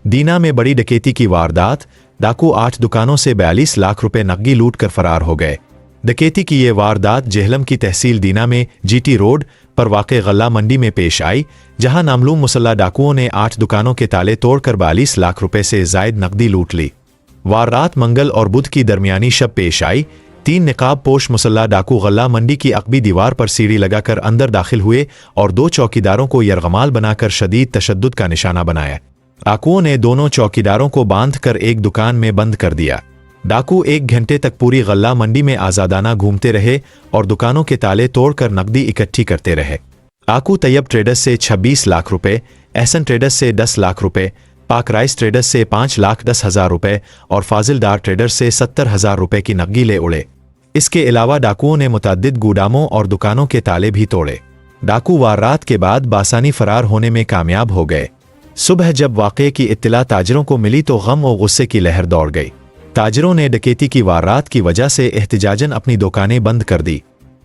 दीना में बड़ी डकैती की वारदात। डाकू 8 दुकानों से 42 लाख रुपए नकदी लूट कर फरार हो गए। डकैती की ये वारदात जेहलम की तहसील दीना में जीटी रोड पर वाक़े गल्ला मंडी में पेश आई, जहां नामलूम मुसल्ला डाकुओं ने 8 दुकानों के ताले तोड़कर 42 लाख रुपए से जायद नकदी लूट ली। वारदात मंगल और बुध की दरमियानी शब पेश आई। 3 निकाब पोश मुसल्ला डाकू गल्ला मंडी की अकबी दीवार पर सीढ़ी लगाकर अंदर दाखिल हुए और 2 चौकीदारों को यरगमाल बनाकर शदीद तशद्दुद का निशाना बनाया। डाकुओं ने दोनों चौकीदारों को बांधकर एक दुकान में बंद कर दिया। डाकू 1 घंटे तक पूरी गल्ला मंडी में आज़ादाना घूमते रहे और दुकानों के ताले तोड़कर नकदी इकट्ठी करते रहे। डाकू तैयब ट्रेडर्स से 26 लाख रुपए, एहसन ट्रेडर्स से 10 लाख रुपए, पाक राइस ट्रेडर्स से 5,10,000 रुपए और फाजिलदार ट्रेडर्स से 70,000 रुपए की नकदी ले उड़े। इसके अलावा डाकुओं ने मुतअद्दिद गोदामों और दुकानों के ताले भी तोड़े। डाकू वारदात के बाद बासानी फरार होने में कामयाब हो गए। सुबह जब वाक़े की इत्तला ताजरों को मिली तो गम और गुस्से की लहर दौड़ गई। ताजरों ने डकैती की वारदात की वजह से एहतिजाजन अपनी दुकानें बंद कर दी।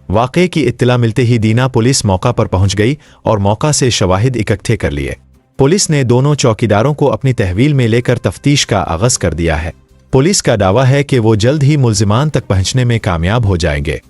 वाक़े की इत्तला मिलते ही दीना पुलिस मौका पर पहुंच गई और मौका से शवाहिद इकट्ठे कर लिए। पुलिस ने दोनों चौकीदारों को अपनी तहवील में लेकर तफ्तीश का आगाज कर दिया है। पुलिस का दावा है कि वो जल्द ही मुल्जिमान तक पहुंचने में कामयाब हो जाएंगे।